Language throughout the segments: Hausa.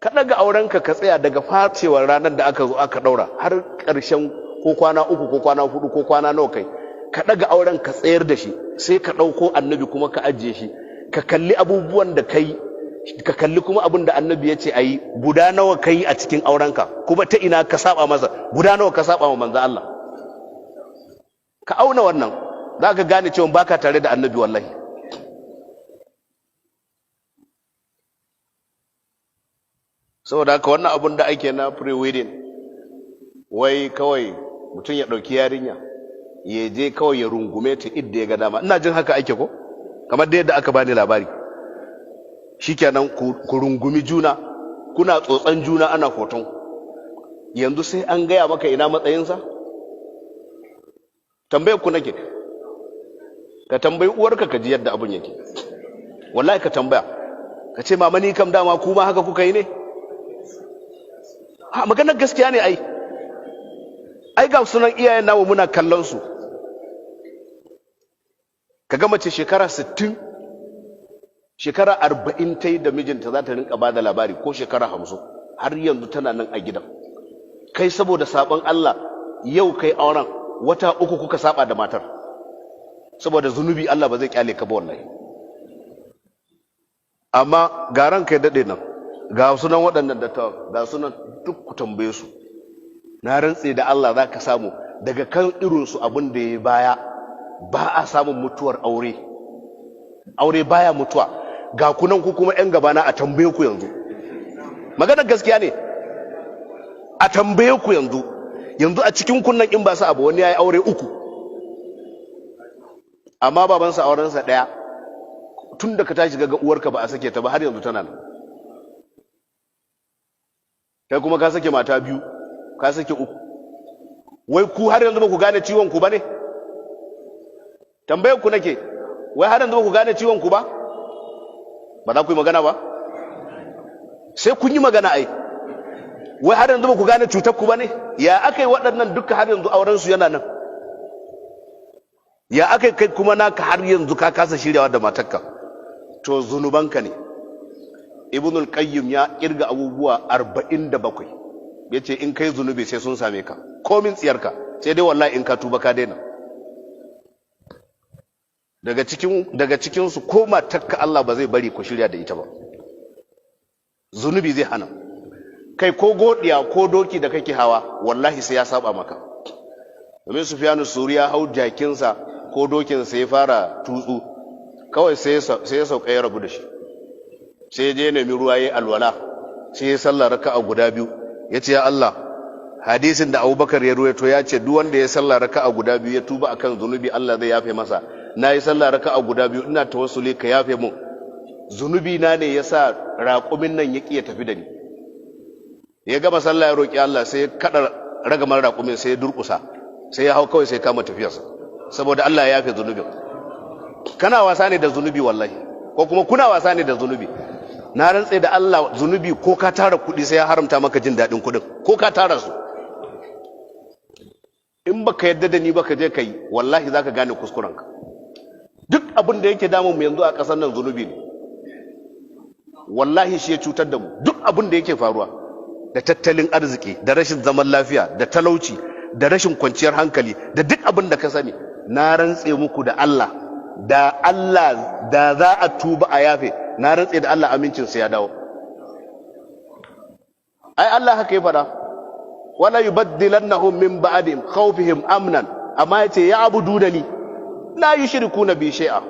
ka daga aurenka ka tsaya daga facewar ranar da aka zo aka daura har ƙarshen ko kwana 3 ko kwana 4 ko kwana nawa kai, ka daga auren ka tsayar da shi, sai ka dauko annabi kuma ka ajiye shi, ka kalli abubuwan da kai, ka kalli kuma abin da annabi ya ce ayi, guda nawa kai a cikin aurenka, kuma ta ina ka saba masa, guda nawa ka saba wa manzo Allah. Ka auna wannan, za ka gane cewa baka tare da annabi wallahi. Saboda haka wannan abun da ake na pre-wedding, wai kawai mutum ya ɗauki yarinya ya je kawai ya rungume ta idda ya ga dama. Ina jin haka ake ko, kamar da yadda aka bani labari. Shikenan ku rungumi juna, kuna tsotsan juna, ana hoton. Yanzu sai an gaya maka ina matsayinsa? Tambayar ku nake, ka tambayi uwarka ka ji yadda abun yake. Wallahi ka tambaya, ka ce mama ni kam dama kuma haka kuka yi ne? Ha, maganar gaskiya ne ai ga sunan iyayen namu muna kallon su. Ka ga mace shekara 60, shekara 40 ta yi da mijinta za ta rinka bada labari, ko shekara 50, har yanzu tana nan a gidan. Kai saboda sabon Allah yau kai auren wata 3 kuka saba da matar, saboda zunubi Allah ba zai kyale ka ba wallahi. Amma garan kai dade nan, ga sunan waɗannan dattawa, ga sunan duk ku tambaye su. Na rantse da Allah za ka samu daga kan irinsu abin da ya baya ba a samun mutuwar aure. Aure baya mutuwa. Ga kunan ku kuma 'yan gabana a tambaye ku yanzu. Maganar gaskiya ne. A tambaye ku yanzu. Yanzu a cikin kunnan in ba sa abu wani ya yi aure 3. Amma babansa aurensa 1. Tun da ka tashi ga uwarka ba a sake ta ba har yanzu tana nan. Kai kuma ka sake mata 2, ka sake 3. Wai ku har yanzu ba ku gane ciwon ku ba ne? Tambayar ku nake, wai har yanzu ba ku gane ciwon ku ba? Ba za ku yi magana ba? Sai kun yi magana ai. Wai har yanzu ba ku gane cutar ku ba ne? Ya aka yi waɗannan duka har yanzu auren su yana nan? Ya aka yi kai kuma naka har yanzu ka kasa shiryawa da matarka? To zunubanka ne. Ibnul Qayyim ya kirga abubuwa 47. Yace in kai zunubi sai sun same ka. Komin tsiyarka, sai dai wallahi in ka tuba ka daina. Daga cikin su ko matarka Allah ba zai bari ku shirya da ita ba. Zunubi zai hana. Kai ko godiya ko doki da kake hawa, wallahi sai ya saba maka. Domin Sufyanu Suri ya hau jakinsa ko dokinsa ya fara tutsu, kawai sai ya sauka ya rabu da shi. Sai ya je nemi ruwa ya alwala, sai ya sallar raka'a guda 2. Ya ce ya Allah, hadisin da Abubakar ya ruwaito ya ce duk wanda ya sallar raka'a guda 2 ya tuba akan zunubi Allah zai yafe masa. Na yi sallar raka'a guda 2 ina tawassuli ka yafe mun. Zunubi na ne yasa raƙumin nan ya ya tafi da ni. Ya gama sallah ya roki Allah, sai ya kada ragamar raƙumin, sai ya durƙusa, sai ya hau kawai sai kama tafiyarsa, saboda Allah ya yafe zunubin. Kana wasa ne da zunubi wallahi, ko kuma kuna wasa ne da zunubi. Na rantse da Allah, zunubi ko ka tara kuɗi sai ya haramta maka jin daɗin kuɗin, ko ka tara su. In baka yadda da ni baka je ka yi, wallahi za ka gane kuskurenka. Duk abin da yake damun mu yanzu a ƙasar nan zunubi ne. Wallahi shi ya cutar da mu. Duk abin da yake faruwa, da tattalin arziki, da rashin zaman lafiya, da talauci, da rashin kwanciyar hankali, da duk abin da ka sani, na rantse muku da Allah da za a tuba a yafe, na rantse da Allah amincinsa ya dawo. Ai Allah haka ya fada, wala yubaddilannahum min ba'dihim khawfihim amnan, amma yace ya abuduna ni la yushrikuna bi shay'a.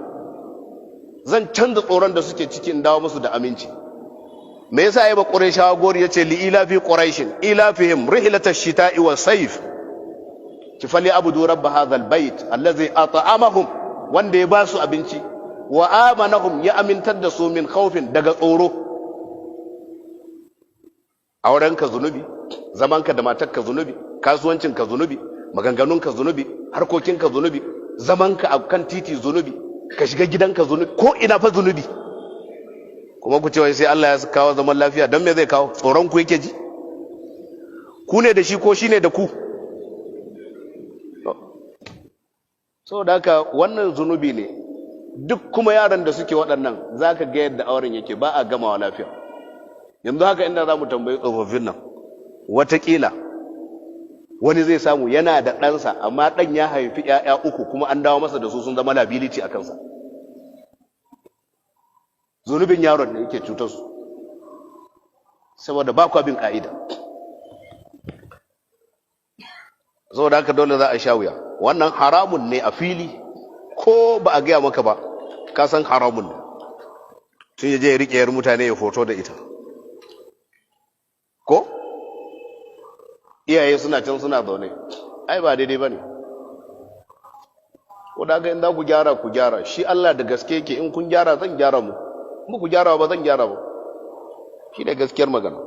Zan canza tsoron da suke cikin dawo musu da aminci. Me yasa yayi ba Qurayshawa gori yace li ila fi quraishin ila fihim rihlatash shita'i was sayf, kifali abudu rabb hadha albayt allazi at'amahum, wanda ya ba su abinci, wa amanahum, ya amintar da su min khawfin, daga tsoro. Aurenka zunubi, zamanka da matarka zunubi, kasuwancinka zunubi, maganganunka zunubi, harkokinka zunubi, zamanka a kan titi zunubi, ka shiga gidanka zunubi, ko ina fa zunubi. Kuma ku ce wai sai Allah ya kawo zaman lafiya, don me zai kawo? Tsoron ku yake ji? Ku ne da shi ko shi ne da ku? Saboda haka wannan zunubi ne. Duk kuma yaran da suke waɗannan, za ka ga yadda auren yake, ba a gamawa lafiya. yanzu haka inda za mu tambayi tsofaffin nan watakila wani zai samu yana da ɗansa amma ɗan ya haifi ‘ya'ya uku kuma an dawo masa da su sun zama liability a kansa. Zunubin yaron da yake cutar su saboda ba kwa bin ƙa'ida. Saboda haka dole za a sha wuya. Wannan haramun ne a fili ko ba a gaya maka ba ka san haramun ne. Tun ya je ya riƙe yar mutane ya foto da ita ko iyaye suna can suna zaune ai ba daidai bane. Ko da ga in za ku gyara shi Allah da gaske yake in kun gyara zan gyara mu, in ku gyara ba zan gyara ba, shi da gaskiyar magana.